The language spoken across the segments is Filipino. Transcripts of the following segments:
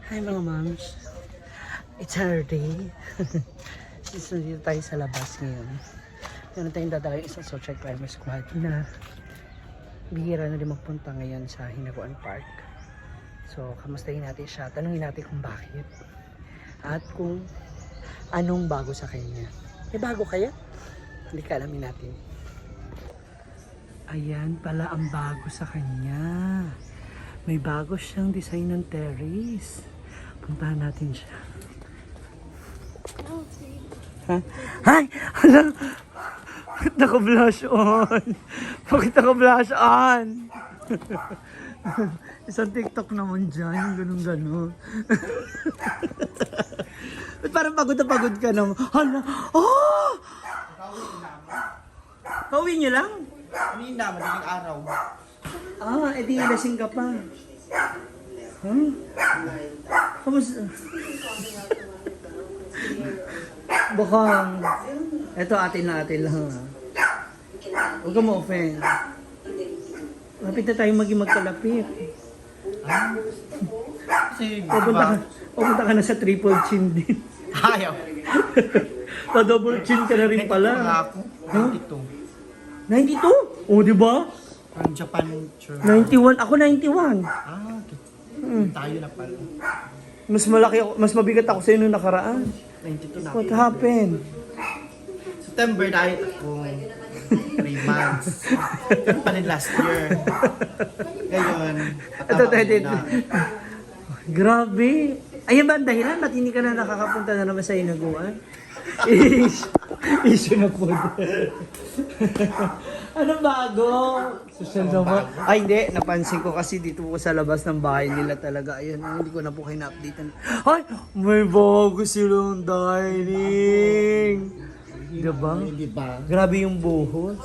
Hi mga moms. It's Saturday. Since nandito tayo sa labas ngayon. Meron tayong dadala yung isang social climber squad na bihira na din magpunta ngayon sa Hinaguan Park. So, kamustahin natin siya. Tanungin natin kung bakit. At kung anong bago sa kanya. May bago kaya? Hindi ka alamin natin. Ayan pala ang bago sa kanya. May bago siyang design ng terrace. Puntahan natin siya. Ha? Hi! Hala! Bakit naka-blush on? Bakit naka-blush on? Isang TikTok naman dyan. Ganun-ganun. Ba't parang pagod na pagod ka naman? Hala! Oh! Pauwi niyo lang? Hindi na, madaling araw. Ah, edi lasing ka pa. Huh? Kamusta? Baka, eto atin lang ha. Huwag ka ma-offend. Lapit na tayo magkalapit. Kasi, Pupunta ka na sa triple chin din. ayaw. Pa-double chin ka na rin pala. Ako, ito. 92? Oh, di ba? Ang Japan sure. 91. Ako 91. Ah, okay. Tayo na pala. Mas malaki ako, mas mabigat ako sa inyo nakaraan. 92 na. What happened? September diet ako. 3 months. Ano pa rin last year. Ngayon, Ito, patama na. Grabe. Ayun ba ang dahilan? Ba't hindi ka na nakakapunta na naman sa Hinaguan? Issue na po. Ano bago? Social naman. Ay hindi, napansin ko kasi dito po sa labas ng bahay nila talaga. Ayun, hindi ko na po kayo na-update. Ay, may bago silang dining. Diba? Hindi ba? Grabe yung buhos.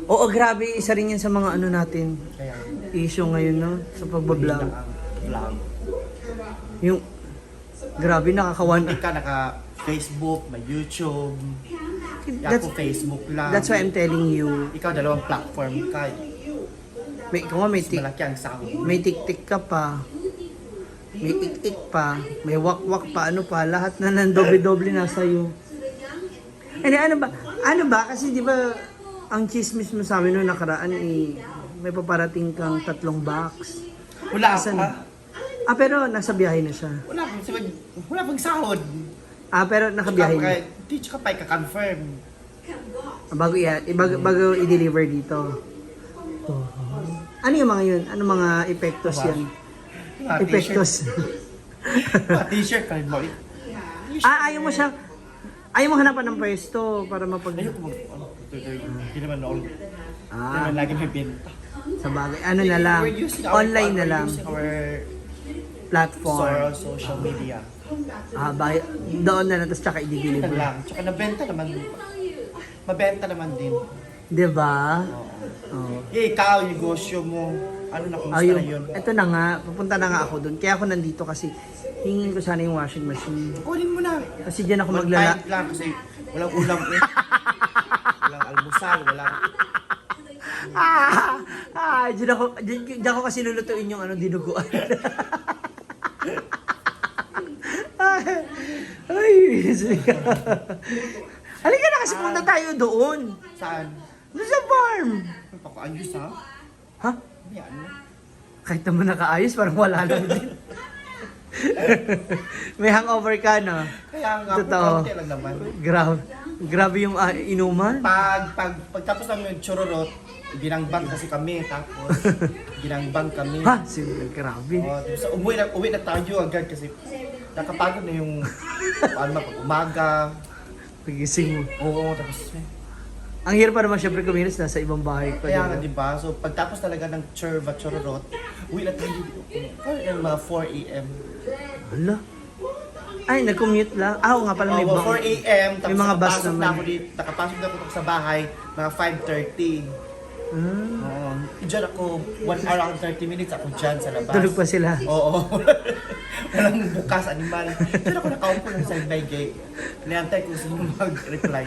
Oo, grabe. Isa rin yan sa mga ano natin. Kaya, Issue ngayon, no? Sa pagbablog. vlog. Yung, grabe, nakakawan. Hindi ka naka-Facebook, may YouTube. That's, Ako Facebook lang. that's why I'm telling you. Ikaw dalawang platform ka. May, kung nga Mas malaki ang sahod. may tik-tik ka pa. May ik-ik pa. May wak-wak pa. Ano pa. Lahat na ng doble-doble nasa iyo. Eh, ano ba? Ano ba? Kasi di ba, ang chismis mo sa amin noong nakaraan, may paparating kang 3 box. Wala Asan? pa. Ah, pero nasa biyahe na siya. Wala pang sahod. Ah, pero nakabiyahe na. Teach ka pa, ika-confirm. Bago bago i-deliver dito. Ano yung mga yun? Ano mga epektos yan? Epektos. T-shirt ka mo. Ayaw mo hanapan ng pwesto para mapag... Ayoko hindi naman all. Hindi Ah, naman lagi may benta. sa bagay. Ano na lang. Online na lang. We're using our Platform. social media. Ah, doon na lang. Tapos tsaka Yan i-deliver. lang. Tsaka nabenta naman. Mabenta naman din. Diba? Oo. Oo. Ikaw, yung negosyo mo. Ano na, kumusta na yun? Ito na nga. Pupunta na nga ako doon. Kaya ako nandito kasi hingin ko sana yung washing machine. Kunin mo na. Kasi dyan ako One maglala... time lang kasi walang ulam eh. Walang almusal, walang... Diyan ako kasi lulutuin yung dinuguan. Ay, halika na kasi punta tayo doon. Saan? Doon sa farm. Napakaayos ha? Ha? Yan. Kahit naman nakaayos, parang wala lang din. May hangover ka, no? Kaya nga, Totoo. konti lang naman. Grabe yung inuman. Pagtapos namin yung chururot, ginangbang kasi kami, tapos ginangbang kami. Ha? Grabe. Tapos uwi na tayo agad kasi nakapagod na yung pag umaga. Pagising mo. Oo, tapos Ang hirap pa naman syempre kumilos, nasa ibang bahay pa. kaya nga diba? diba? So pagtapos talaga ng chururot, uwi na tayo mga 4 a.m. Hala. Ay, nag-commute lang. Ah, oo nga pala may 4 a.m. Tapos May mga bus nakapasok naman. na ako dito, nakapasok na ako sa bahay mga 5:30. Oo. Diyan ako, 1 hour and 30 minutes ako dyan sa labas. Tulog pa sila. Oo. Walang bukas animal. Pero ako nakaupo lang sa by gate. Niantay kung sino mag-reply.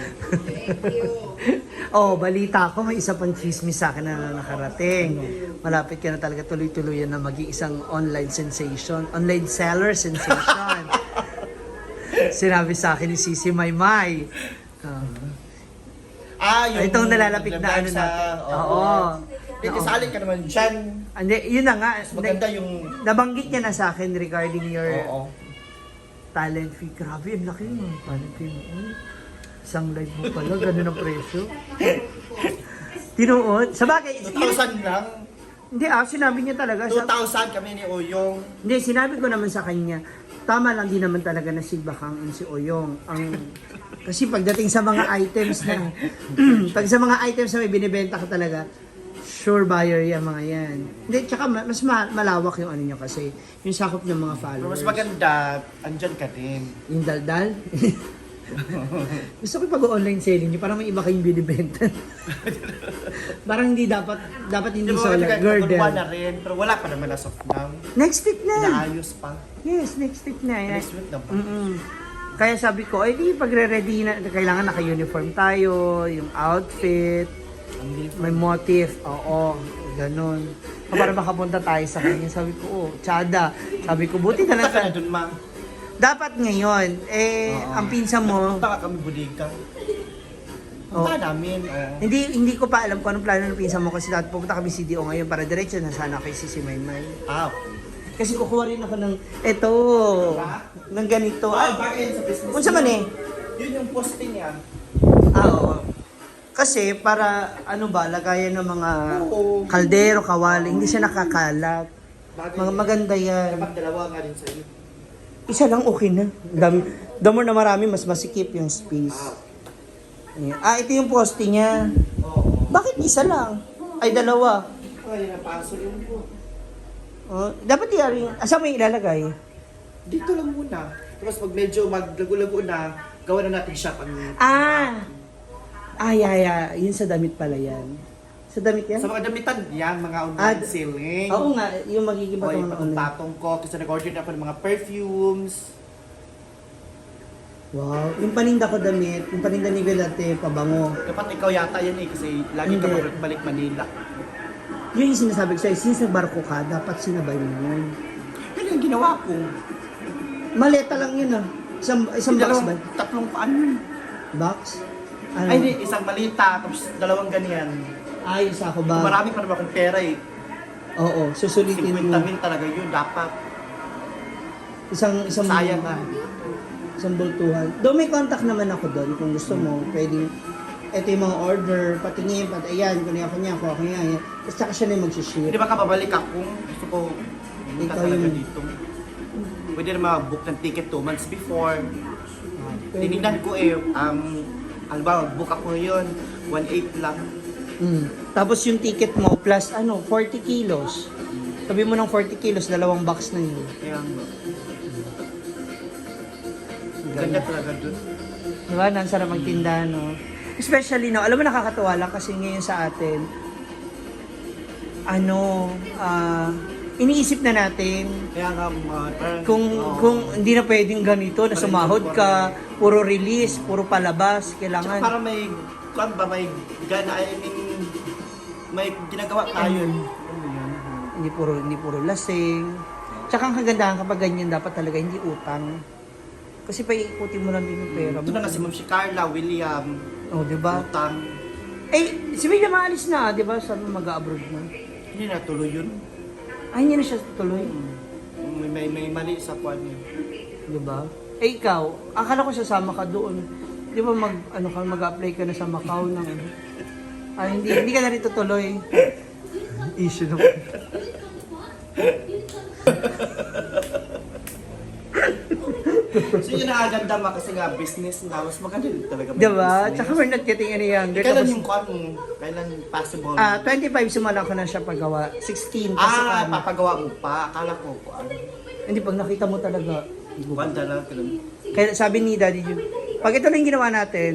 Oh, balita ko, may isa pang chismis sa akin na nakarating. Malapit ka na talaga tuloy-tuloy na maging isang online sensation, online seller sensation. Sinabi sa akin ni Sisi Maymay. Yung Itong nalalapit na ano sa, natin. Oo. Oo. Kasali ka naman dyan. Hindi, yun na nga. Maganda yung... Nabanggit niya na sa akin regarding your Oo. talent fee. Grabe, ang laki mo. Talent fee mo. Isang live mo pala, ganun ang presyo. Tinuod. Sa bagay, 2,000 lang. hindi sinabi niya talaga. 2,000 kami ni Oyong. Hindi, sinabi ko naman sa kanya, tama lang din naman talaga na si Bakang and si Oyong. Kasi pagdating sa mga items na, pag sa mga items na may binibenta ka talaga, sure buyer yan mga yan. Hindi, tsaka mas malawak yung ano nyo kasi, yung sakop ng mga Pero followers. mas maganda, andyan ka din. Yung daldal. Gusto ko pag-online selling nyo, parang may iba kayong binibenta. Parang hindi dapat hindi Di ba solar, maganda, girdle. na rin, pero wala pa naman as of now. Next week na. Inaayos pa. Yes, next week na. Next week na ba? Kaya sabi ko, ay di pagre-ready na, kailangan naka-uniform tayo, yung outfit, may motif, oo, ganun. Para makapunta tayo sa kanya, sabi ko, tsada. Sabi ko, buti na lang. Punta ka na dun, ma. Dapat ngayon, ang pinsa mo, Punta ka kami bodega. Oh. Punta namin. hindi ko pa alam kung anong plano ng pinsa mo kasi dapat pupunta kami CDO ngayon para diretso na sana kay Sisi Maymay. Okay. Kasi kukuha rin ako ng, ng ganito. Bakit sa business? Kung sa man eh. Yun yung posting niya. Oo. Kasi para ano ba, lagayan ng mga Oo. kaldero, kawali, hindi siya nakakalat. Mga maganda yan. Dapat dalawa nga rin sa iyo. Isa lang okay na. The more na marami, mas masikip yung space. Ayan. Ito yung poste niya. Oo. Bakit isa lang? Ay, dalawa. Ay, napaso yun po. Dapat i-aring, saan mo yung ilalagay? Dito lang muna. Tapos pag medyo maglago-lago na, gawa na natin siya pag... Yun sa damit pala yan. Sa damit yan? Sa mga damitan, yan, mga online selling. Oo nga, yung magiging O, yung patong online. patong ko. Kasi nag-order na ako ng mga perfumes. Wow, yung paninda ko damit, yung paninda ni Velate, pabango. Dapat ikaw yata yan kasi lagi ka Hindi. balik Manila. Yun yung sinasabi ko sa'yo, since nagbarko ka, dapat sinabay mo yun. Yan yung ginawa ko. Maleta lang yun Isang box ba? Tatlong paano yun? Box? Ano? Ay, hindi, isang malita, tapos dalawang ganyan. Ayos ako Kung ba? marami pa naman akong pera eh. Oo, susulitin 50 mo. mil talaga yun, dapat. Isang Sayang nga. Isang bultuhan. Doon may contact naman ako doon kung gusto mo. Pwedeng, ito yung mga order, patingin, ayan, kunin ako niya, kuha ko niya. Ayan. Tapos tsaka siya na yung mag-ship. Hindi ba ka babalik ako? Gusto ko pumunta Ikaw talaga yung- dito. Pwede na mag-book ng ticket 2 months before. Tinignan ko halimbawa, book ako yun, 1.8 lang. Tapos yung ticket mo plus 40 kilos. Sabi mo ng 40 kilos, 2 box na yun. Kaya, ganda talaga dun. Diba? Nansarap magtinda, no? Especially, no? Alam mo, nakakatuwa lang kasi ngayon sa atin, iniisip na natin Kaya nga, parang... kung hindi na pwedeng ganito, na sumahod ka, puro release, puro palabas, Tsaka kailangan. para may, may gana, may ginagawa tayo. Hindi puro lasing. Tsaka ang kagandahan kapag ganyan, dapat talaga hindi utang. Kasi paiikutin mo lang din yung pera mo. Ito na nga si Ma'am si Carla, William, Oh, di ba? utang. Si William maalis na, di ba? Sabi mo mag-abroad na. Hindi na tuloy yun. Ay, hindi na siya tuloy. May mali sa kwan yun. Di ba? Ikaw, akala ko sasama ka doon. Di ba mag-apply ka na sa Macau ng Ay, hindi ka na rin tutuloy. Issue na. So yun ang aganda ma kasi nga business na, mas maganda din talaga. Di ba? Tsaka we're not getting any younger. Kailan Tapos, yung kwan mo? Kailan possible? 25 simulan ko na siya paggawa. 16 kasi papagawa mo pa. Akala ko kwan. Hindi, pag nakita mo talaga. Kwan talaga. Kaya sabi ni Daddy Jun, pag ito lang yung ginawa natin,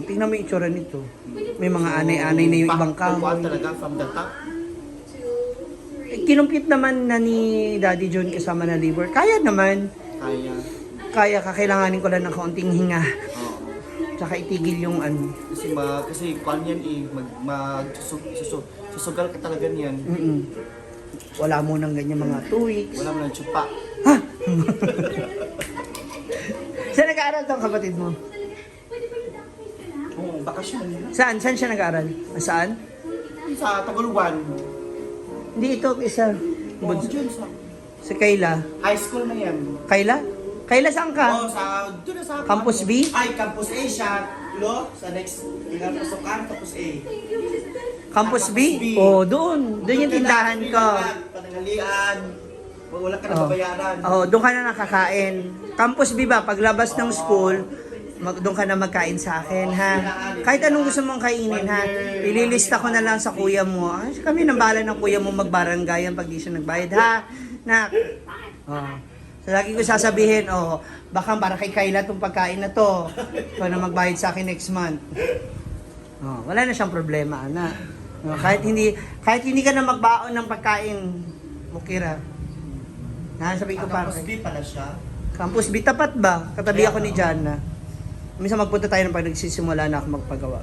tingnan mo yung itsura nito. May mga anay-anay na yung ibang Kukuha kahoy. talaga from the top. Kinumpit naman na ni Daddy John kasama na labor. Kaya naman. Kaya. Kaya, kakailanganin ko lang ng kaunting hinga. Oo. Tsaka itigil yung ano. Kasi kuan yan susugal ka talaga niyan. Wala mo nang ganyan mga 2 weeks. Wala mo ng tsupa. Ha? Saan nag-aaral tong kapatid mo? Oo, bakasyon. Saan? Saan siya nag-aaral? Saan? Sa Taguluan. Hindi, ito isa. Oo, dyan sa Si Kayla. high school na yan. Kayla? Kayla saan ka? Oo, doon na sa Campus B? Ay, Campus A siya. Sa next, pasukan, Campus A. Campus B? B. Oh, doon. Doon yung tindahan ko. Panangalian. Wala ka na Oh. babayaran. Oh, doon ka na nakakain. Campus B ba? Paglabas ng school, doon ka na magkain sa akin, ha? Kahit anong gusto mong kainin, ha? Ililista ko na lang sa kuya mo. Ay, kami nang bahala ng kuya mo magbaranggayan pag di siya nagbayad, ha? Nak. Oh. So, lagi ko sasabihin, oh, baka para kay Kayla itong pagkain na to. Ikaw na magbayad sa akin next month. Oh, wala na siyang problema, anak. Oh, kahit hindi ka na magbaon ng pagkain, Mukira. Sabi ko para Campus B pala siya. Campus B, tapat ba? Katabi ako ni Jana. Minsan magpunta tayo ng pag nagsisimula na ako magpagawa.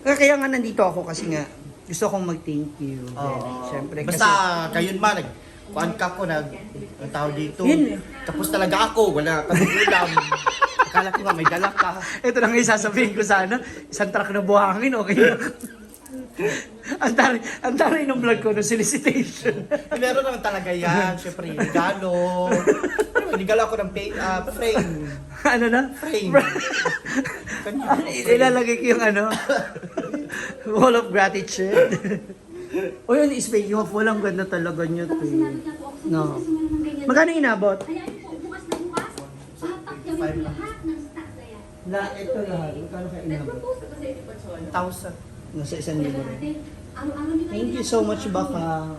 Kaya nga nandito ako kasi nga gusto kong mag-thank you. Oo. Siyempre. Basta, kayon man, kuan ka ko, ang tao dito. Yun. Tapos talaga ako, wala kang ulam. Akala ko nga, may dala ka. Ito lang yung sasabihin ko sana. Isang truck na buhangin, okay na. ang taray ng vlog ko, no solicitation. Meron naman talaga yan. Siyempre, regalo. Regalo ako ng frame. Ano na? Frame. Ilalagay ko yung ano, wall of gratitude. O yun, speaking of, walang ganda talaga nyo to. No. Magkano inabot? Ito lahat. Magkano ka inabot? 1,000. Nasa 1,000 rin. Thank you so much, Baka.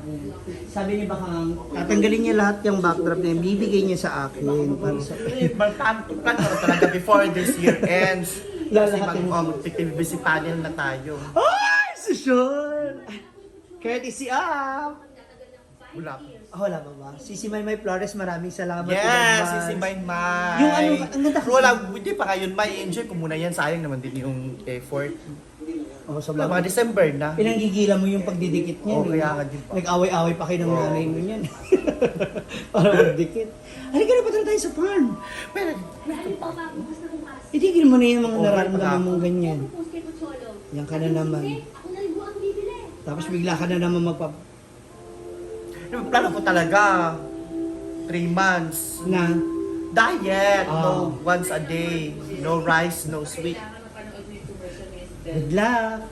Sabi ni Bakang, tatanggalin niya lahat yung backdrop na yun, bibigay niya sa akin. Para sa... Plan ko talaga before this year ends. Kasi Lalahatin. mag-TV panel na tayo. Ay! Susun! Courtesy up! Wala. Wala ba ba? Si Maymay Flores, maraming salamat. in Yes, advance. si Simbain May. Yung ano, ang ganda. Pero wala, hindi pa ngayon, may enjoy ko muna yan. Sayang naman din yung effort. Oh, sa Wala, mga December na. Pinanggigila mo yung pagdidikit niya. Oo, kaya nga din pa. Nag-away-away pa kayo ng nanay mo niyan. Para magdikit. Halika na, patara tayo sa farm. Pero, Itigil mo na yung mga Okay, nararamdaman pag- mong ganyan. Yan ka na naman. Tapos bigla ka na naman yung plano ko talaga, 3 months. na Diet, Ah. no once a day. No rice, no sweet. good luck.